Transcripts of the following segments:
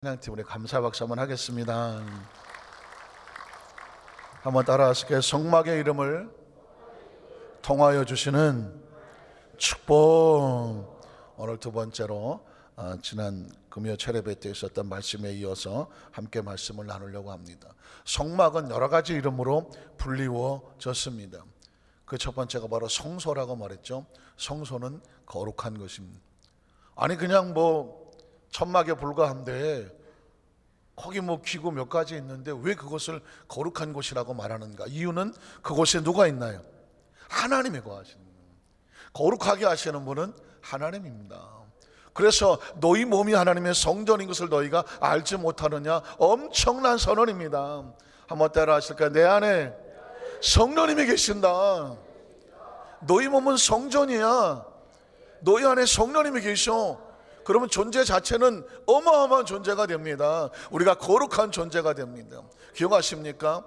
찬양팀 우리 감사 박수 한번 하겠습니다. 한번 따라하실게요. 성막의 이름을 통하여 주시는 축복. 오늘 두 번째로 지난 금요 체례배 때 있었던 말씀에 이어서 함께 말씀을 나누려고 합니다. 성막은 여러 가지 이름으로 불리워졌습니다. 그 첫 번째가 바로 성소라고 말했죠. 성소는 거룩한 것입니다. 아니 그냥 천막에 불과한데 거기 기구 몇 가지 있는데 왜 그것을 거룩한 곳이라고 말하는가? 이유는 그곳에 누가 있나요? 하나님이 거하시는 거예요. 거룩하게 하시는 분은 하나님입니다. 그래서 너희 몸이 하나님의 성전인 것을 너희가 알지 못하느냐? 엄청난 선언입니다. 한번 따라 하실까요? 내 안에 성령님이 계신다. 너희 몸은 성전이야. 너희 안에 성령님이 계셔. 그러면 존재 자체는 어마어마한 존재가 됩니다. 우리가 거룩한 존재가 됩니다. 기억하십니까?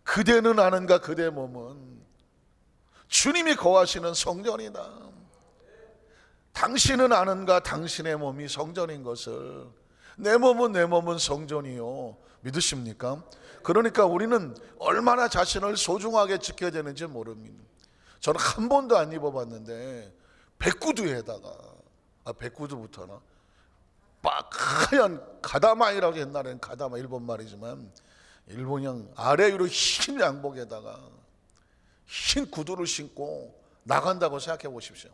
그대는 아는가? 그대 몸은 주님이 거하시는 성전이다. 당신은 아는가? 당신의 몸이 성전인 것을. 내 몸은 성전이요. 믿으십니까? 그러니까 우리는 얼마나 자신을 소중하게 지켜야 되는지 모릅니다. 저는 한 번도 안 입어봤는데 백구두부터나 하얀 가다마이라고, 옛날에는 가다마 일본 말이지만 일본형 아래 위로 흰 양복에다가 흰 구두를 신고 나간다고 생각해 보십시오.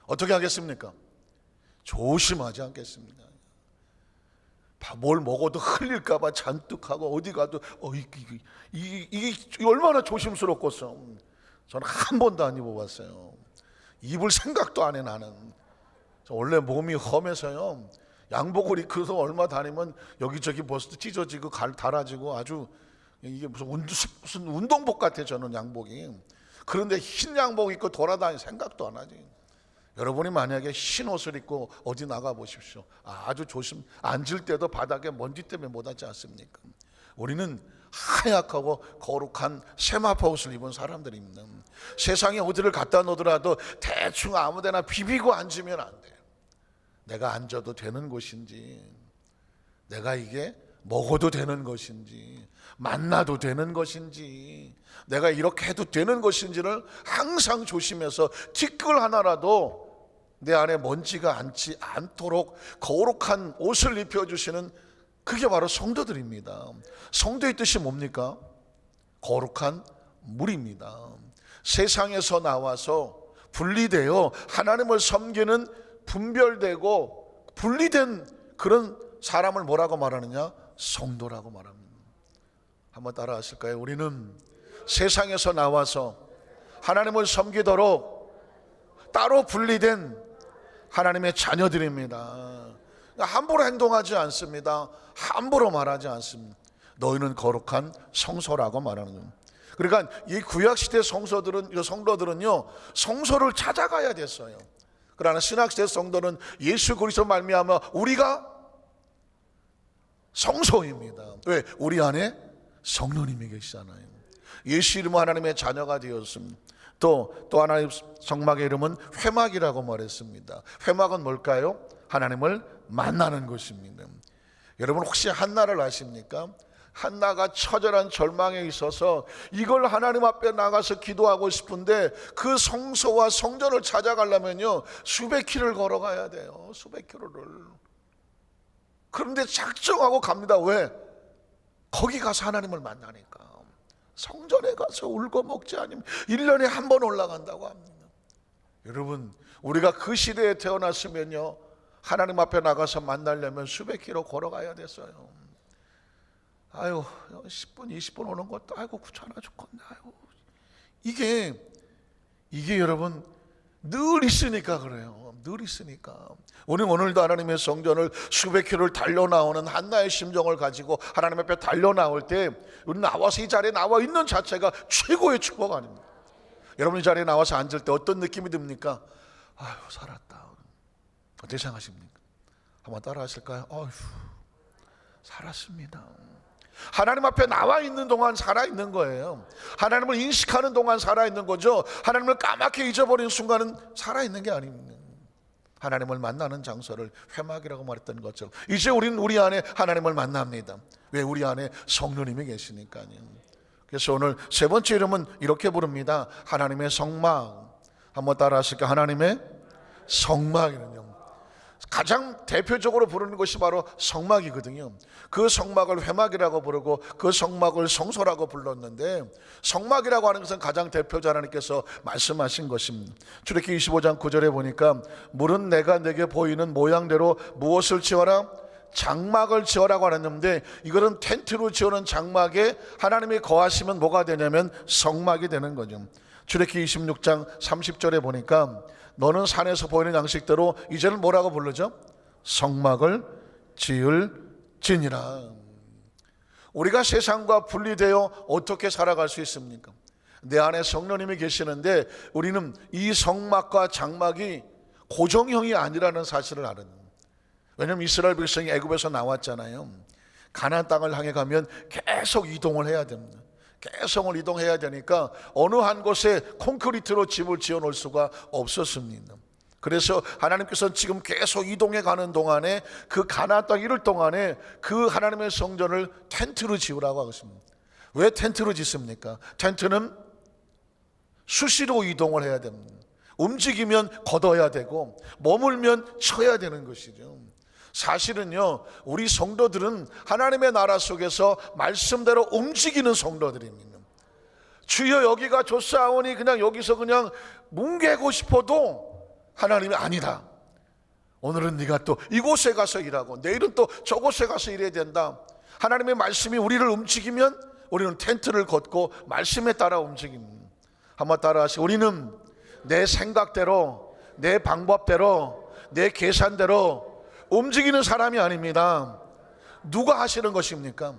어떻게 하겠습니까? 조심하지 않겠습니다. 뭘 먹어도 흘릴까봐 잔뜩 하고 어디 가도 이게 얼마나 조심스럽겠어. 저는 한 번도 안 입어봤어요. 입을 생각도 안 해. 나는 원래 몸이 험해서요, 양복을 입고서 얼마 다니면 여기저기 벌써 찢어지고 달아지고 아주 이게 무슨 운동복 같아. 저는 양복이. 그런데 흰 양복 입고 돌아다닐 생각도 안 하지. 여러분이 만약에 흰 옷을 입고 어디 나가 보십시오. 아주 앉을 때도 바닥에 먼지 때문에 못 앉지 않습니까? 우리는 하얗고 거룩한 세마포 옷을 입은 사람들입니다. 세상에 어디를 갖다 놓더라도 대충 아무데나 비비고 앉으면 안 돼요. 내가 앉아도 되는 곳인지, 내가 이게 먹어도 되는 것인지, 만나도 되는 것인지, 내가 이렇게 해도 되는 것인지를 항상 조심해서 티끌 하나라도 내 안에 먼지가 앉지 않도록 거룩한 옷을 입혀주시는, 그게 바로 성도들입니다. 성도의 뜻이 뭡니까? 거룩한 물입니다. 세상에서 나와서 분리되어 하나님을 섬기는, 분별되고 분리된 그런 사람을 뭐라고 말하느냐? 성도라고 말합니다. 한번 따라 하실까요? 우리는 세상에서 나와서 하나님을 섬기도록 따로 분리된 하나님의 자녀들입니다. 함부로 행동하지 않습니다. 함부로 말하지 않습니다. 너희는 거룩한 성소라고 말하는 겁니다. 그러니까 이 구약시대 성도들은요, 성소를 찾아가야 됐어요. 그러나 신약시대 성도는 예수 그리스도 말미암아 우리가 성소입니다. 왜? 우리 안에 성령님이 계시잖아요. 예수 이름으로 하나님의 자녀가 되었습니다. 또 하나의 성막의 이름은 회막이라고 말했습니다. 회막은 뭘까요? 하나님을 만나는 것입니다. 여러분 혹시 한나를 아십니까? 한나가 처절한 절망에 있어서 이걸 하나님 앞에 나가서 기도하고 싶은데 그 성소와 성전을 찾아가려면요, 수백 킬로를 걸어가야 돼요. 수백 킬로를. 그런데 작정하고 갑니다. 왜? 거기 가서 하나님을 만나니까. 성전에 가서 울고 먹지 않으면 1년에 한 번 올라간다고 합니다. 여러분, 우리가 그 시대에 태어났으면요, 하나님 앞에 나가서 만나려면 수백 킬로 걸어가야 됐어요. 10분 20분 오는 것도 귀찮아 죽겠네. 이게 여러분 늘 있으니까 그래요. 늘 있으니까. 우리는 오늘도 하나님의 성전을 수백 킬로를 달려 나오는 한나의 심정을 가지고 하나님 앞에 달려 나올 때, 우리는 나와서 이 자리에 나와 있는 자체가 최고의 축복 아닙니까? 여러분 이 자리에 나와서 앉을 때 어떤 느낌이 듭니까? 살았다. 어떻게 생각하십니까? 한번 따라 하실까요? 살았습니다. 하나님 앞에 나와 있는 동안 살아있는 거예요. 하나님을 인식하는 동안 살아있는 거죠. 하나님을 까맣게 잊어버린 순간은 살아있는 게 아닙니다. 하나님을 만나는 장소를 회막이라고 말했던 것처럼 이제 우리는 우리 안에 하나님을 만납니다. 왜? 우리 안에 성령님이 계시니까요. 그래서 오늘 세 번째 이름은 이렇게 부릅니다. 하나님의 성막. 한번 따라 하실까요? 하나님의 성막이는요, 가장 대표적으로 부르는 것이 바로 성막이거든요. 그 성막을 회막이라고 부르고 그 성막을 성소라고 불렀는데, 성막이라고 하는 것은 가장 대표자 하나님께서 말씀하신 것입니다. 출애굽기 25장 9절에 보니까 물은 내가 내게 보이는 모양대로 무엇을 지어라? 장막을 지어라고 하는데, 이거는 텐트로 지어놓은 장막에 하나님이 거하시면 뭐가 되냐면 성막이 되는 거죠. 출애굽기 26장 30절에 보니까 너는 산에서 보이는 양식대로 이제는 뭐라고 부르죠? 성막을 지을지니라. 우리가 세상과 분리되어 어떻게 살아갈 수 있습니까? 내 안에 성령님이 계시는데 우리는 이 성막과 장막이 고정형이 아니라는 사실을 알아요. 왜냐하면 이스라엘 백성이 애굽에서 나왔잖아요. 가나안 땅을 향해 가면 계속 이동을 해야 됩니다. 계속 이동해야 되니까 어느 한 곳에 콘크리트로 집을 지어 놓을 수가 없었습니다. 그래서 하나님께서 지금 계속 이동해 가는 동안에, 그 가나안 땅 이럴 동안에 그 하나님의 성전을 텐트로 지으라고 하겠습니다. 왜 텐트로 짓습니까? 텐트는 수시로 이동을 해야 됩니다. 움직이면 걷어야 되고 머물면 쳐야 되는 것이죠. 사실은요, 우리 성도들은 하나님의 나라 속에서 말씀대로 움직이는 성도들입니다. 주여 여기가 좋사오니 그냥 여기서 그냥 뭉개고 싶어도 하나님이 아니다. 오늘은 네가 또 이곳에 가서 일하고 내일은 또 저곳에 가서 일해야 된다. 하나님의 말씀이 우리를 움직이면 우리는 텐트를 걷고 말씀에 따라 움직입니다. 한번 따라하시고, 우리는 내 생각대로, 내 방법대로, 내 계산대로 움직이는 사람이 아닙니다. 누가 하시는 것입니까?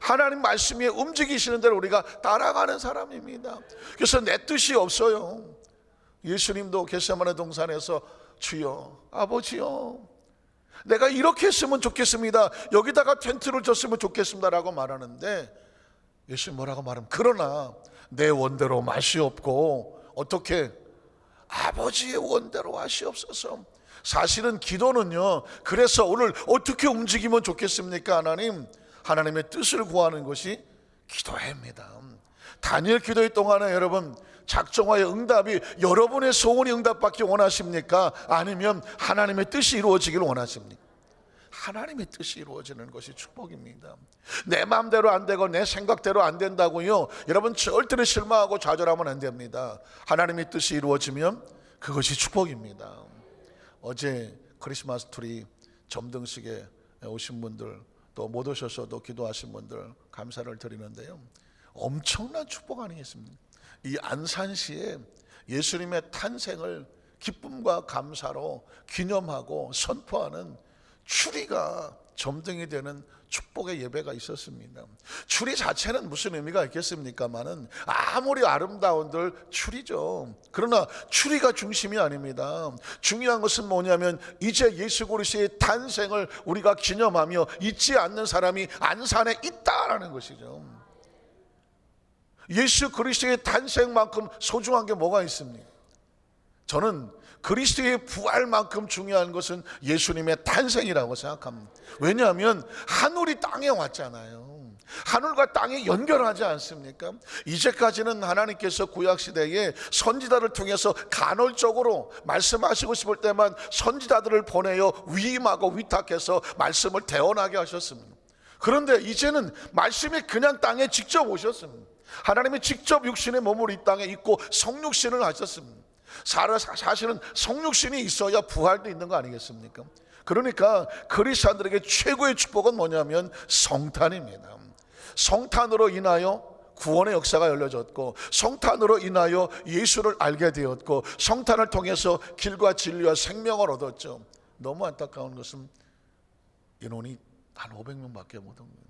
하나님 말씀이 움직이시는 대로 우리가 따라가는 사람입니다. 그래서 내 뜻이 없어요. 예수님도 겟세마네 동산에서 주여, 아버지요, 내가 이렇게 했으면 좋겠습니다, 여기다가 텐트를 쳤으면 좋겠습니다 라고 말하는데, 예수님 뭐라고 말하면, 그러나 내 원대로 마시옵고 어떻게? 아버지의 원대로 하시옵소서. 사실은 기도는요, 그래서 오늘 어떻게 움직이면 좋겠습니까? 하나님의 뜻을 구하는 것이 기도입니다. 다니엘 기도의 동안에 여러분, 작정하여 응답이 여러분의 소원이 응답받기 원하십니까? 아니면 하나님의 뜻이 이루어지기를 원하십니까? 하나님의 뜻이 이루어지는 것이 축복입니다. 내 마음대로 안 되고 내 생각대로 안 된다고요, 여러분 절대로 실망하고 좌절하면 안 됩니다. 하나님의 뜻이 이루어지면 그것이 축복입니다. 어제 크리스마스 트리 점등식에 오신 분들, 또 못 오셔서도 기도하신 분들 감사를 드리는데요, 엄청난 축복 아니겠습니까? 이 안산시에 예수님의 탄생을 기쁨과 감사로 기념하고 선포하는 추리가 점등이 되는 축복의 예배가 있었습니다. 추리 자체는 무슨 의미가 있겠습니까마는 아무리 아름다운들 추리죠. 그러나 추리가 중심이 아닙니다. 중요한 것은 뭐냐면 이제 예수 그리스도의 탄생을 우리가 기념하며 잊지 않는 사람이 안산에 있다라는 것이죠. 예수 그리스도의 탄생만큼 소중한 게 뭐가 있습니까? 저는 그리스도의 부활만큼 중요한 것은 예수님의 탄생이라고 생각합니다. 왜냐하면 하늘이 땅에 왔잖아요. 하늘과 땅이 연결하지 않습니까? 이제까지는 하나님께서 구약시대에 선지자를 통해서 간헐적으로 말씀하시고 싶을 때만 선지자들을 보내어 위임하고 위탁해서 말씀을 대언하게 하셨습니다. 그런데 이제는 말씀이 그냥 땅에 직접 오셨습니다. 하나님이 직접 육신의 몸을 이 땅에 입고 성육신을 하셨습니다. 사실은 성육신이 있어야 부활도 있는 거 아니겠습니까? 그러니까 그리스도인들에게 최고의 축복은 뭐냐면 성탄입니다. 성탄으로 인하여 구원의 역사가 열려졌고, 성탄으로 인하여 예수를 알게 되었고, 성탄을 통해서 길과 진리와 생명을 얻었죠. 너무 안타까운 것은 인원이 한 500명밖에 못 옵니다.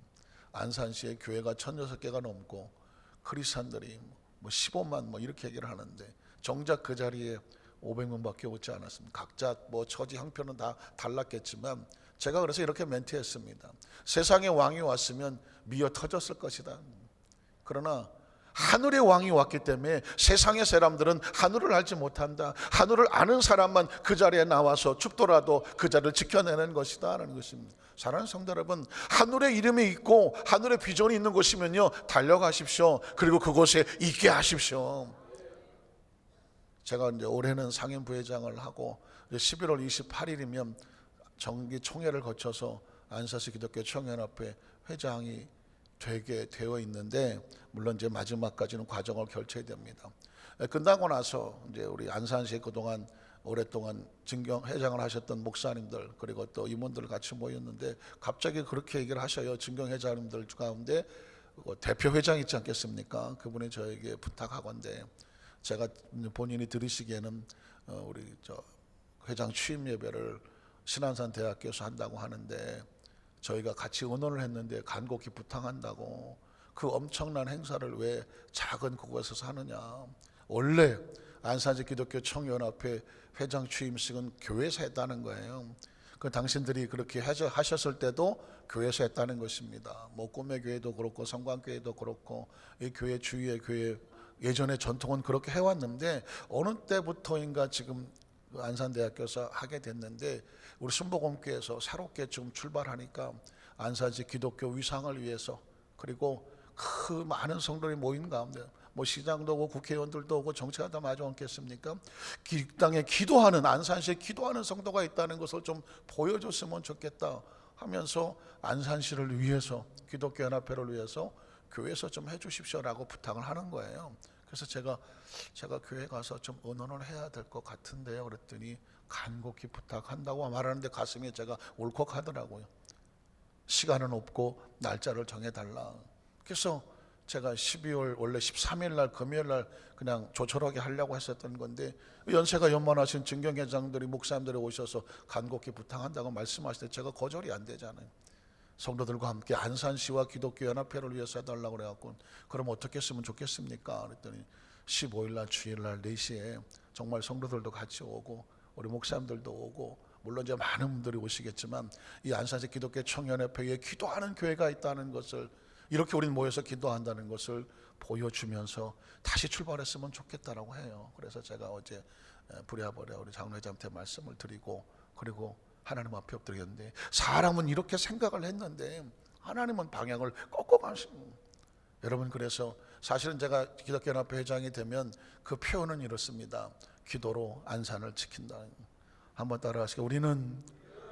안산시에 교회가 1,006개가 넘고 크리스찬들이 15만 이렇게 얘기를 하는데 정작 그 자리에 500명밖에 오지 않았습니다. 각자 처지 형편은 다 달랐겠지만 제가 그래서 이렇게 멘트했습니다. 세상에 왕이 왔으면 미어 터졌을 것이다. 그러나 하늘의 왕이 왔기 때문에 세상의 사람들은 하늘을 알지 못한다. 하늘을 아는 사람만 그 자리에 나와서 춥더라도 그 자리를 지켜내는 것이다 라는 것입니다. 사랑하는 성도 여러분, 하늘의 이름이 있고 하늘의 비전이 있는 곳이면요, 달려가십시오. 그리고 그곳에 있게 하십시오. 제가 이제 올해는 상임 부회장을 하고 11월 28일이면 정기 총회를 거쳐서 안산시 기독교 청년협회 회장이 되게 되어 있는데, 물론 이제 마지막까지는 과정을 거쳐야 됩니다. 끝나고 나서 이제 우리 안산시에 그동안 오랫동안 증경 회장을 하셨던 목사님들 그리고 또 임원들 같이 모였는데, 갑자기 그렇게 얘기를 하셔요. 증경 회장님들 가운데 대표 회장 있지 않겠습니까? 그분이 저에게 부탁하건대, 제가 본인이 들으시기에는 우리 회장 취임 예배를 신안산 대학교에서 한다고 하는데, 저희가 같이 의논을 했는데 간곡히 부탁한다고. 그 엄청난 행사를 왜 작은 그곳에서 하느냐. 원래 안산시 기독교 청년협회 회장 취임식은 교회에서 했다는 거예요. 그 당신들이 그렇게 하셨을 때도 교회에서 했다는 것입니다. 뭐 꿈의 교회도 그렇고 성광교회도 그렇고 이 교회 주위의 교회 예전의 전통은 그렇게 해왔는데, 어느 때부터인가 지금 안산대학교에서 하게 됐는데, 우리 순복음교회에서 새롭게 지금 출발하니까 안산시 기독교 위상을 위해서, 그리고 그 많은 성도들이 모인 가운데 뭐 시장도 오고 국회의원들도 오고 정치가 다 마주 않겠습니까? 이 땅에 기도하는, 안산시에 기도하는 성도가 있다는 것을 좀 보여줬으면 좋겠다 하면서 안산시를 위해서, 기독교 연합회를 위해서 교회에서 좀 해주십시오라고 부탁을 하는 거예요. 그래서 제가 교회 가서 좀 의논을 해야 될 것 같은데요 그랬더니 간곡히 부탁한다고 말하는데 가슴이 제가 울컥하더라고요. 시간은 없고 날짜를 정해달라. 그래서 제가 12월 원래 13일 날 금요일 날 그냥 조촐하게 하려고 했었던 건데, 연세가 연만하신 증경회장들이 목사님들이 오셔서 간곡히 부탁한다고 말씀하실 때 제가 거절이 안 되잖아요. 성도들과 함께 안산시와 기독교 연합회를 위해서 해달라고 그래갖고, 그럼 어떻게 했으면 좋겠습니까? 그랬더니 15일 날 주일 날 4시에 정말 성도들도 같이 오고 우리 목사님들도 오고, 물론 이제 많은 분들이 오시겠지만 이 안산시 기독교 청년협회에 기도하는 교회가 있다는 것을, 이렇게 우리는 모여서 기도한다는 것을 보여주면서 다시 출발했으면 좋겠다라고 해요. 그래서 제가 어제 부랴부랴 우리 장로회장한테 말씀을 드리고, 그리고 하나님 앞에 엎드렸는데, 사람은 이렇게 생각을 했는데 하나님은 방향을 꺾어 가시고. 여러분, 그래서 사실은 제가 기독교연합회 회장이 되면 그 표현은 이렇습니다. 기도로 안산을 지킨다. 한번 따라하시죠. 우리는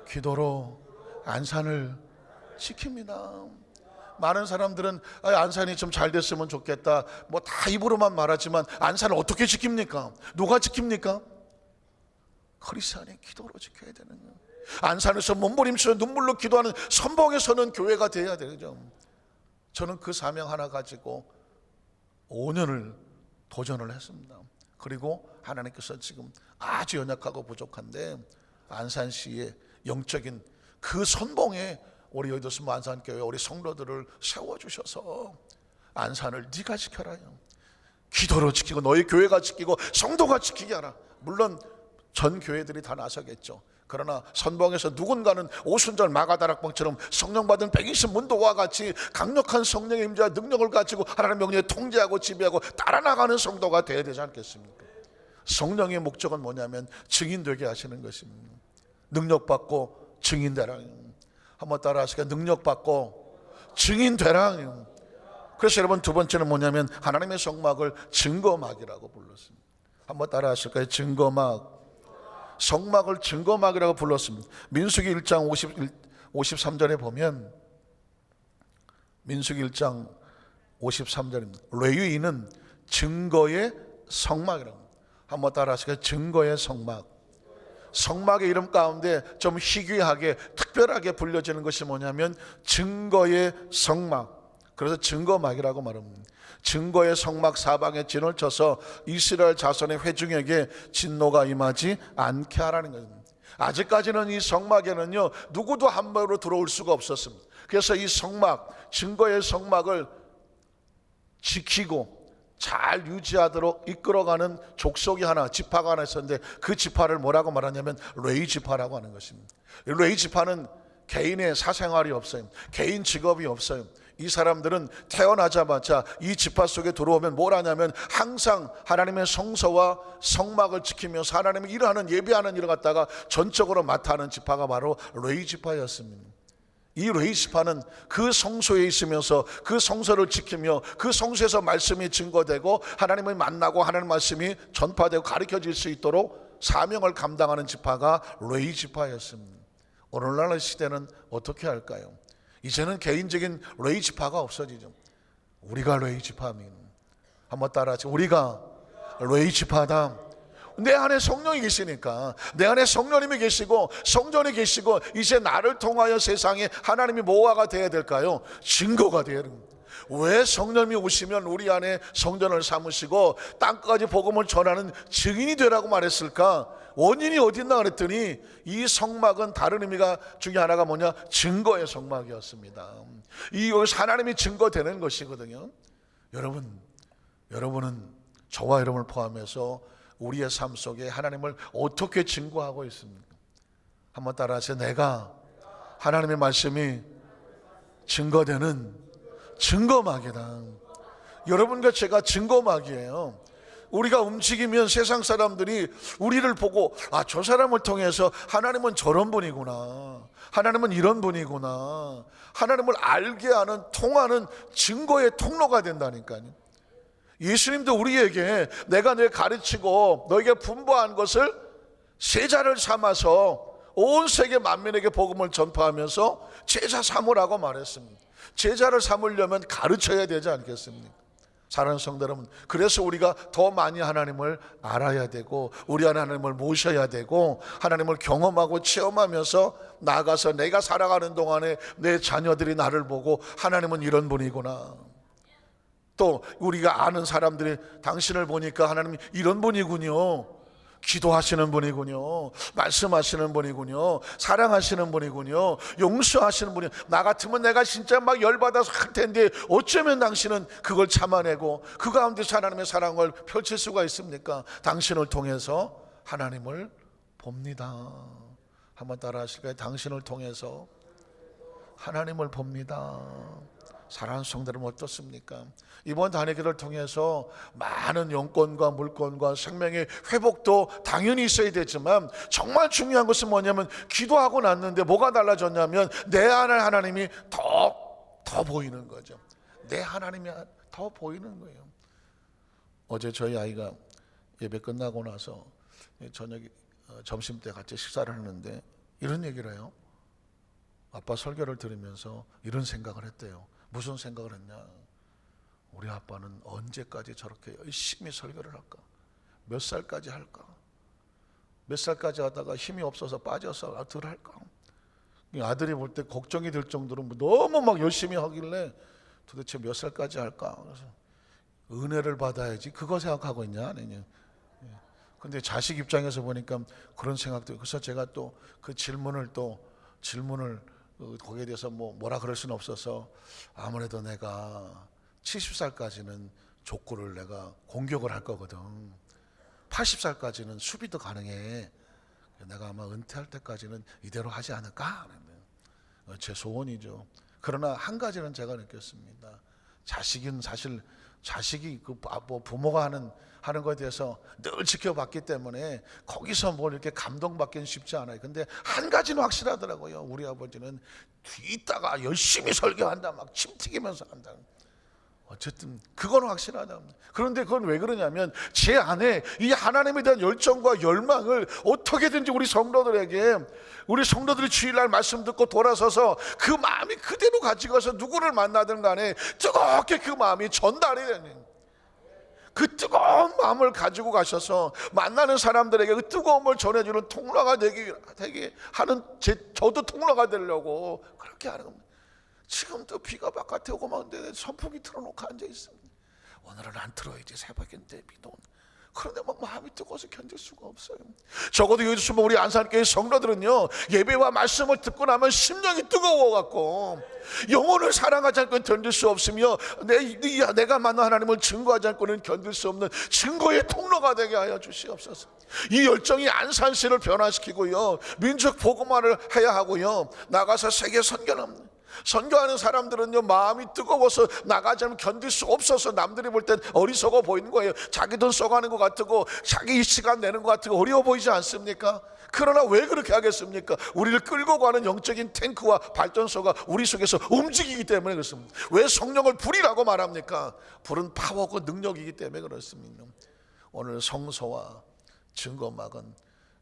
기도로 안산을 지킵니다. 많은 사람들은 안산이 좀 잘 됐으면 좋겠다, 뭐 다 입으로만 말하지만 안산을 어떻게 지킵니까? 누가 지킵니까? 크리스찬의 기도로 지켜야 되는 거예요. 안산에서 몸부림치며 눈물로 기도하는 선봉에 서는 교회가 되어야 되죠. 저는 그 사명 하나 가지고 5년을 도전을 했습니다. 그리고 하나님께서 지금 아주 연약하고 부족한데 안산시의 영적인 그 선봉에 우리 여의도 안산교회 우리 성도들을 세워주셔서 안산을 네가 지켜라요. 기도로 지키고 너희 교회가 지키고 성도가 지키게 하라. 물론 전 교회들이 다 나서겠죠. 그러나 선봉에서 누군가는 오순절 마가다락방처럼 성령 받은 120문도와 같이 강력한 성령의 임재와 능력을 가지고 하나님의 명령에 통제하고 지배하고 따라 나가는 성도가 되어야 되지 않겠습니까? 성령의 목적은 뭐냐면 증인되게 하시는 것입니다. 능력받고 증인되라. 한번 따라 하시까? 능력받고 증인되라. 그래서 여러분, 두 번째는 뭐냐면 하나님의 성막을 증거막이라고 불렀습니다. 한번 따라 하실까요? 증거막. 성막을 증거막이라고 불렀습니다. 민수기 1장 53절에 보면, 민수기 1장 53절입니다. 레위인은 증거의 성막이라고. 한번 따라 하실까요? 증거의 성막. 성막의 이름 가운데 좀 희귀하게 특별하게 불려지는 것이 뭐냐면 증거의 성막. 그래서 증거막이라고 말합니다. 증거의 성막 사방에 진을 쳐서 이스라엘 자손의 회중에게 진노가 임하지 않게 하라는 것입니다. 아직까지는 이 성막에는요 누구도 함부로 들어올 수가 없었습니다. 그래서 이 성막, 증거의 성막을 지키고 잘 유지하도록 이끌어가는 족속이 하나, 지파가 하나 있었는데 그 지파를 뭐라고 말하냐면 레위 지파라고 하는 것입니다. 레위 지파는 개인의 사생활이 없어요. 개인 직업이 없어요. 이 사람들은 태어나자마자 이 지파 속에 들어오면 뭘 하냐면 항상 하나님의 성서와 성막을 지키면서 하나님의 일하는 예배하는 일을 갖다가 전적으로 맡아 하는 지파가 바로 레위 지파였습니다. 이 레위 지파는 그 성소에 있으면서 그 성서를 지키며 그 성소에서 말씀이 증거되고 하나님을 만나고 하나님 말씀이 전파되고 가르쳐질 수 있도록 사명을 감당하는 지파가 레위 지파였습니다. 오늘날 시대는 어떻게 할까요? 이제는 개인적인 레위 지파가 없어지죠. 우리가 레위 지파입니다. 한번 따라하죠. 우리가 레위 지파다. 내 안에 성령이 계시니까, 내 안에 성령님이 계시고 성전이 계시고, 이제 나를 통하여 세상에 하나님이 뭐가 돼야 될까요? 증거가 돼야 됩니다. 왜 성령님이 오시면 우리 안에 성전을 삼으시고 땅까지 복음을 전하는 증인이 되라고 말했을까? 원인이 어디 있나 그랬더니 이 성막은 다른 의미가 중에 하나가 뭐냐? 증거의 성막이었습니다. 이것이 하나님이 증거되는 것이거든요. 여러분은 저와 여러분을 포함해서 우리의 삶 속에 하나님을 어떻게 증거하고 있습니까? 한번 따라하세요. 내가 하나님의 말씀이 증거되는 증거막이다. 여러분과 제가 증거막이에요. 우리가 움직이면 세상 사람들이 우리를 보고 저 사람을 통해서 하나님은 저런 분이구나, 하나님은 이런 분이구나, 하나님을 알게 하는 통하는 증거의 통로가 된다니까요. 예수님도 우리에게 내가 너희 가르치고 너에게 분부한 것을 제자를 삼아서 온 세계 만민에게 복음을 전파하면서 제자 삼으라고 말했습니다. 제자를 삼으려면 가르쳐야 되지 않겠습니까? 사랑하는 성도 여러분, 그래서 우리가 더 많이 하나님을 알아야 되고 우리 안에 하나님을 모셔야 되고 하나님을 경험하고 체험하면서 나아가서 내가 살아가는 동안에 내 자녀들이 나를 보고 하나님은 이런 분이구나, 또 우리가 아는 사람들이 당신을 보니까 하나님이 이런 분이군요, 기도하시는 분이군요, 말씀하시는 분이군요, 사랑하시는 분이군요, 용서하시는 분이요. 나 같으면 내가 진짜 막 열받아서 할 텐데 어쩌면 당신은 그걸 참아내고 그 가운데서 하나님의 사랑을 펼칠 수가 있습니까? 당신을 통해서 하나님을 봅니다. 한번 따라 하실까요? 당신을 통해서 하나님을 봅니다. 사랑하는 성도 여러분, 어떻습니까? 이번 단회기를 통해서 많은 영권과 물권과 생명의 회복도 당연히 있어야 되지만 정말 중요한 것은 뭐냐면 기도하고 났는데 뭐가 달라졌냐면 내 안에 하나님이 더 보이는 거죠. 내 하나님이 더 보이는 거예요. 어제 저희 아이가 예배 끝나고 나서 저녁 점심때 같이 식사를 하는데 이런 얘기를 해요. 아빠 설교를 들으면서 이런 생각을 했대요. 무슨 생각을 했냐? 우리 아빠는 언제까지 저렇게 열심히 설교를 할까? 몇 살까지 할까? 몇 살까지 하다가 힘이 없어서 빠져서 덜 할까? 아들이 볼 때 걱정이 될 정도로 너무 막 열심히 하길래 도대체 몇 살까지 할까? 그래서 은혜를 받아야지, 그거 생각하고 있냐? 아니냐? 근데 자식 입장에서 보니까 그런 생각도, 그래서 제가 또 그 질문을 거기에 대해서 뭐라 그럴 수는 없어서 아무래도 내가 70살까지는 족구를 내가 공격을 할 거거든. 80살까지는 수비도 가능해. 내가 아마 은퇴할 때까지는 이대로 하지 않을까? 제 소원이죠. 그러나 한 가지는 제가 느꼈습니다. 자식이 부모가 하는 것에 대해서 늘 지켜봤기 때문에 거기서 뭘 이렇게 감동받기는 쉽지 않아요. 근데 한 가지는 확실하더라고요. 우리 아버지는 뒤있다가 열심히 설교한다, 막 침 튀기면서 한다. 어쨌든 그건 확실하다. 그런데 그건 왜 그러냐면 제 안에 이 하나님에 대한 열정과 열망을 어떻게든지 우리 성도들이 주일날 말씀 듣고 돌아서서 그 마음이 그대로 가지고 가서 누구를 만나든 간에 뜨겁게 그 마음이 전달이 되는, 그 뜨거운 마음을 가지고 가셔서 만나는 사람들에게 그 뜨거움을 전해주는 통로가 되게 하는, 저도 통로가 되려고 그렇게 하는 겁니다. 지금도 비가 바깥에 오고 막 선풍기 틀어놓고 앉아있습니다. 오늘은 안 틀어야지, 새벽인데 비도 온다. 그런데 막 마음이 뜨거워서 견딜 수가 없어요. 적어도 요즘 우리 안산교회 성도들은요, 예배와 말씀을 듣고 나면 심령이 뜨거워갖고 영혼을 사랑하지 않고는 견딜 수 없으며 내가 만난 하나님을 증거하지 않고는 견딜 수 없는 증거의 통로가 되게 하여 주시옵소서. 이 열정이 안산시를 변화시키고요, 민족 복음화를 해야 하고요, 나가서 세계 선교합니다. 선교하는 사람들은요, 마음이 뜨거워서 나가자면 견딜 수 없어서 남들이 볼 땐 어리석어 보이는 거예요. 자기 돈 써가는 것 같고 자기 시간 내는 것 같고 어려워 보이지 않습니까? 그러나 왜 그렇게 하겠습니까? 우리를 끌고 가는 영적인 탱크와 발전소가 우리 속에서 움직이기 때문에 그렇습니다. 왜 성령을 불이라고 말합니까? 불은 파워고 능력이기 때문에 그렇습니다. 오늘 성소와 증거막은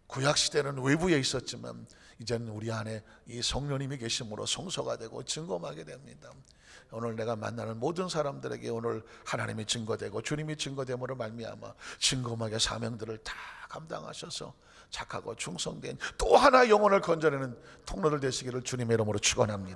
구약시대는 외부에 있었지만 이제는 우리 안에 이 성령님이 계심으로 성소가 되고 증거막이 됩니다. 오늘 내가 만나는 모든 사람들에게 오늘 하나님이 증거되고 주님이 증거됨으로 말미암아 증거막의 사명들을 다 감당하셔서 착하고 충성된 또 하나 영혼을 건져내는 통로들 되시기를 주님의 이름으로 축원합니다.